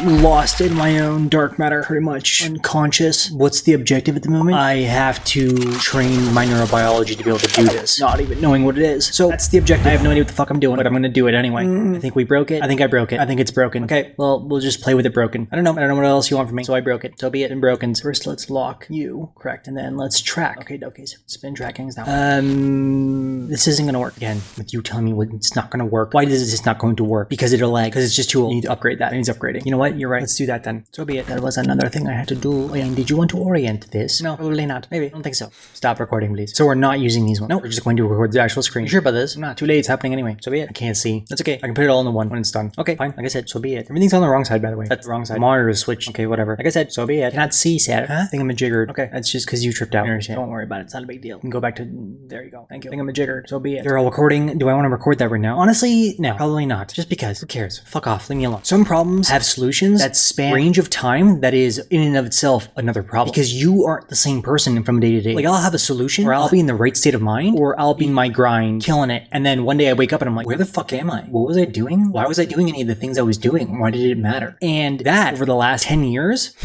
lost in my own dark matter, pretty much unconscious. What's the objective at the moment? I have to train my neurobiology to be able to do this, not even knowing what it is. So that's the objective. I have no idea what the fuck I'm doing, but I'm gonna do it anyway. I think we broke it. I think I broke it. I think it's broken. Okay, well, we'll just play with it broken. I don't know what else you want from me, so I broke it. So be it, and broken. First, let's lock you, correct, and then let's track. Okay, so spin tracking is that one. This isn't gonna work again, with you telling me it's not gonna work. Why is this not going to work? Because it'll lag, because it's just too old. You need to upgrade that. It needs upgrading. You know what? You're right. Let's do that then. So be it. That was another thing I had to do. Oh, yeah. And did you want to orient this? No, probably not. Maybe. I don't think so. Stop recording, please. So we're not using these ones. No, we're just going to record the actual screen. You sure about this? I'm not. Too late. It's happening anyway. So be it. I can't see. That's okay. I can put it all in the one when it's done. Okay, fine. Like I said, so be it. Everything's on the wrong side, by the way. That's the wrong side. Monitor is switched. Okay, whatever. Like I said, so be it. I cannot see, sir. Huh? Thingamajiggered. Okay, that's just because you tripped out. Don't worry about it. It's not a big deal. You can go back to... There you go. Thank you. Thingamajiggered. So be it. They're all recording. Do I want to record that right now? Honestly, no. Probably not. Just because. Who cares? Fuck off. Leave me alone. Some problems have solutions that span range of time that is in and of itself another problem. Because you aren't the same person from day to day. Like, I'll have a solution, or I'll be in the right state of mind, or I'll be in my grind, killing it, and then one day I wake up and I'm like, where the fuck am I? What was I doing? Why was I doing any of the things I was doing? Why did it matter? And that, over the last 10 years...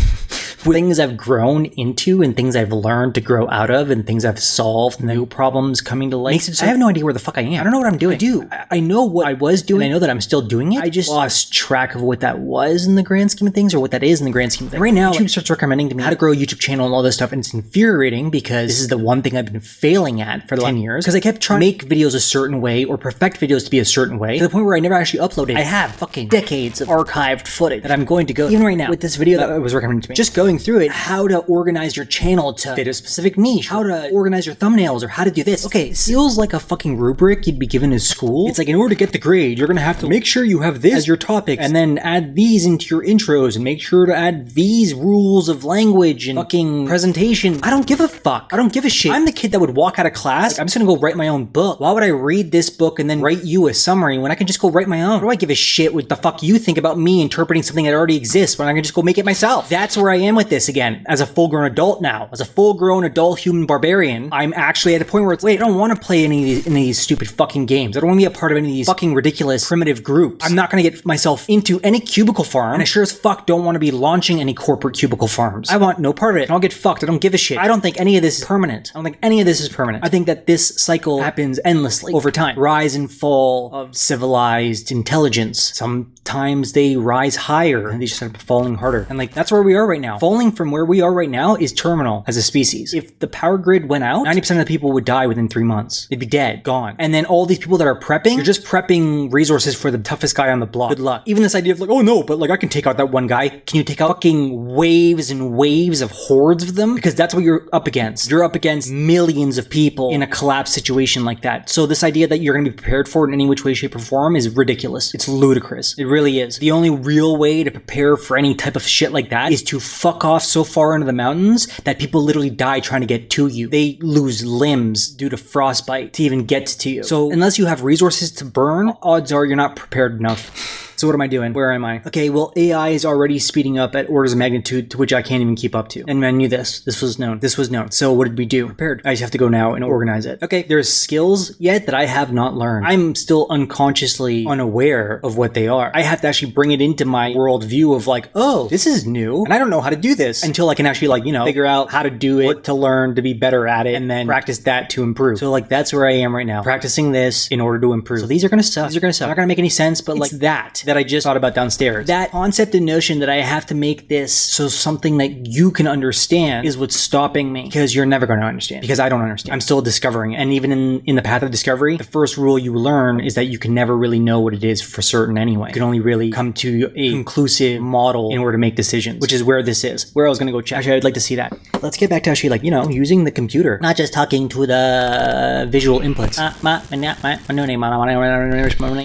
things I've grown into and things I've learned to grow out of and things I've solved, new problems coming to light. I have no idea where the fuck I am. I don't know what I'm doing. I do. I know what I was doing. I know that I'm still doing it. I just lost track of what that was in the grand scheme of things, or what that is in the grand scheme of things. Right now, YouTube starts recommending to me how to grow a YouTube channel and all this stuff, and it's infuriating because this is the one thing I've been failing at for the 10 years, because I kept trying to make videos a certain way or perfect videos to be a certain way, to the point where I never actually uploaded. I have fucking decades of archived footage that I'm going to go, even right now, with this video that was recommended to me. Just going through it, how to organize your channel to fit a specific niche, how to organize your thumbnails, or how to do this. Okay, it feels like a fucking rubric you'd be given in school. It's like, in order to get the grade, you're gonna have to make sure you have this as your topics, and then add these into your intros, and make sure to add these rules of language and fucking presentation. I don't give a fuck. I don't give a shit. I'm the kid that would walk out of class, like, I'm just gonna go write my own book. Why would I read this book and then write you a summary when I can just go write my own? What do I give a shit what the fuck you think about me interpreting something that already exists when I can just go make it myself? That's where I am with this again. As a full-grown adult now, as a full-grown adult human barbarian, I'm actually at a point where it's, wait, I don't want to play any of these stupid fucking games. I don't want to be a part of any of these fucking ridiculous primitive groups. I'm not going to get myself into any cubicle farm, and I sure as fuck don't want to be launching any corporate cubicle farms. I want no part of it. I'll get fucked. I don't give a shit. I don't think any of this is permanent. I don't think any of this is permanent. I think that this cycle happens endlessly over time. Rise and fall of civilized intelligence. Sometimes they rise higher and they just start falling harder. And like, that's where we are right now. Falling from where we are right now is terminal as a species. If the power grid went out, 90% of the people would die within 3 months. They'd be dead, gone. And then all these people that are prepping, you're just prepping resources for the toughest guy on the block. Good luck. Even this idea of like, oh no, but like I can take out that one guy. Can you take out fucking waves and waves of hordes of them? Because that's what you're up against. You're up against millions of people in a collapse situation like that. So this idea that you're going to be prepared for it in any which way, shape, or form is ridiculous. It's ludicrous. It really is. The only real way to prepare for any type of shit like that is to fuck off so far into the mountains that people literally die trying to get to you. They lose limbs due to frostbite to even get to you. So unless you have resources to burn, odds are you're not prepared enough. So what am I doing? Where am I? Okay, well, AI is already speeding up at orders of magnitude to which I can't even keep up to. And I knew this. This was known. This was known. So what did we do? Prepared. I just have to go now and organize it. Okay, there's skills yet that I have not learned. I'm still unconsciously unaware of what they are. I have to actually bring it into my worldview of like, oh, this is new, and I don't know how to do this until I can actually like, you know, figure out how to do it, what to learn to be better at it, and then practice that to improve. So like, that's where I am right now. Practicing this in order to improve. So these are gonna suck. These are gonna suck. Not gonna make any sense, but like that I just thought about downstairs. That concept and notion that I have to make this so something that you can understand is what's stopping me, because you're never going to understand, because I don't understand. I'm still discovering it. And even in the path of discovery, the first rule you learn is that you can never really know what it is for certain anyway. You can only really come to a conclusive model in order to make decisions, which is where this is, where I was going to go check. Actually, I'd like to see that. Let's get back to actually like, you know, using the computer, not just talking to the visual inputs.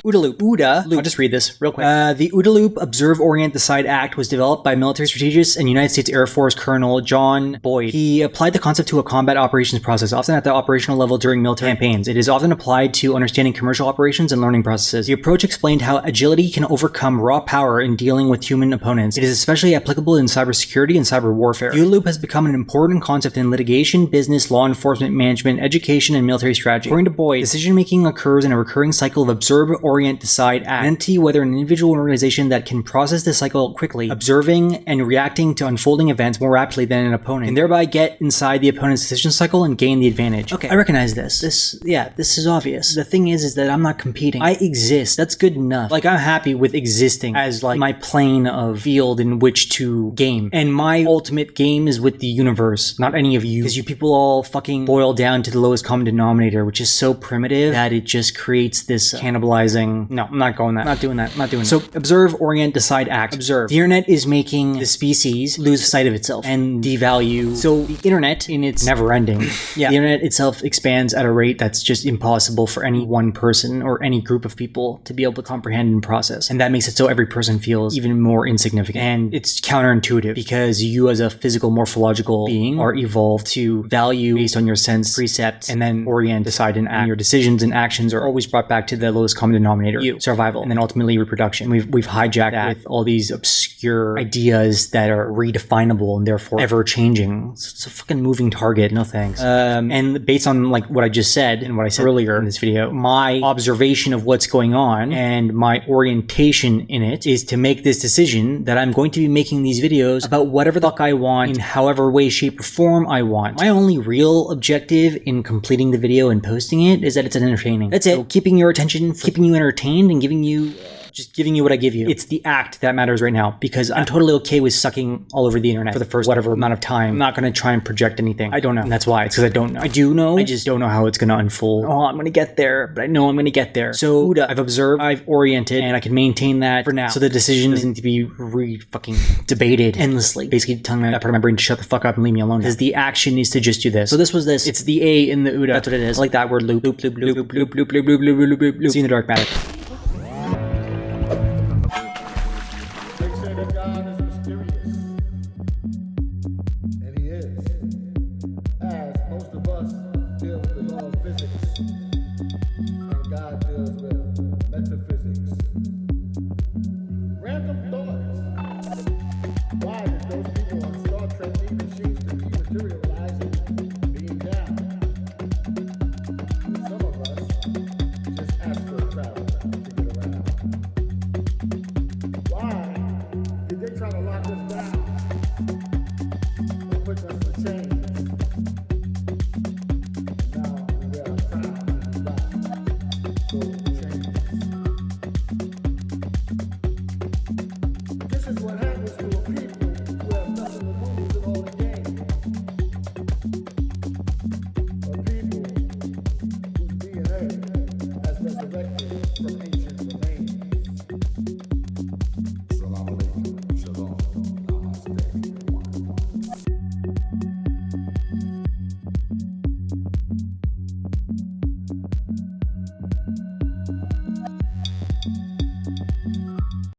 OODA loop. OODA. I'll just read this real quick. The OODA loop, Observe, Orient, Decide, Act, was developed by military strategist and United States Air Force Colonel John Boyd. He applied the concept to a combat operations process, often at the operational level during military campaigns. It is often applied to understanding commercial operations and learning processes. The approach explained how agility can overcome raw power in dealing with human opponents. It is especially applicable in cybersecurity and cyber warfare. The OODA loop has become an important concept in litigation, business, law enforcement, management, education, and military strategy. According to Boyd, decision-making occurs in a recurring cycle of observe, orient, decide, act. An entity, whether an individual or organization that can process the cycle quickly, observing and reacting to unfolding events more rapidly than an opponent, and thereby get inside the opponent's decision cycle and gain the advantage. Okay, I recognize this. This is obvious. The thing is that I'm not competing. I exist. That's good enough. Like, I'm happy with existing as like my plane of field in which to game. And my ultimate game is with the universe, not any of you. Because you people all fucking boil down to the lowest common denominator, which is so primitive that it just creates this cannibalizing. No, I'm not going that. Not doing that. Not doing that. So observe, orient, decide, act. Observe. The internet is making the species lose sight of itself and devalue. So the internet, in its never ending, the internet itself expands at a rate that's just impossible for any one person or any group of people to be able to comprehend and process. And that makes it so every person feels even more insignificant. And it's counterintuitive because you as a physical morphological being are evolved to value based on your sense precepts and then orient, decide, and act. Your decisions and actions are always brought back to the lowest common denominator, you, survival, and then ultimately reproduction. We've hijacked that with all these obscure ideas that are redefinable and therefore ever changing. It's a fucking moving target. No thanks. And based on like what I just said and what I said earlier in this video, my observation of what's going on and my orientation in it is to make this decision that I'm going to be making these videos about whatever the fuck I want in however way, shape, or form I want. My only real objective in completing the video and posting it is that it's entertaining. That's it. So keeping your attention, keeping you entertained, and giving you just giving you what I give you. It's the act that matters right now because I'm totally okay with sucking all over the internet for the first whatever amount of time. I'm not going to try and project anything. I don't know. And that's why. It's because I don't know. I do know. I just don't know how it's going to unfold. Oh, I'm going to get there, but I know I'm going to get there. So OODA, I've observed, I've oriented, and I can maintain that for now. So the decision doesn't need to be fucking debated endlessly. Basically telling that part of my brain to shut the fuck up and leave me alone. Because the action is to just do this. So this was this. It's the A in the OODA. That's what it is. Like that word loop, loop, loop, loop, loop, loop, loop, loop, loop, loop, loop, loop. See you in the dark matter.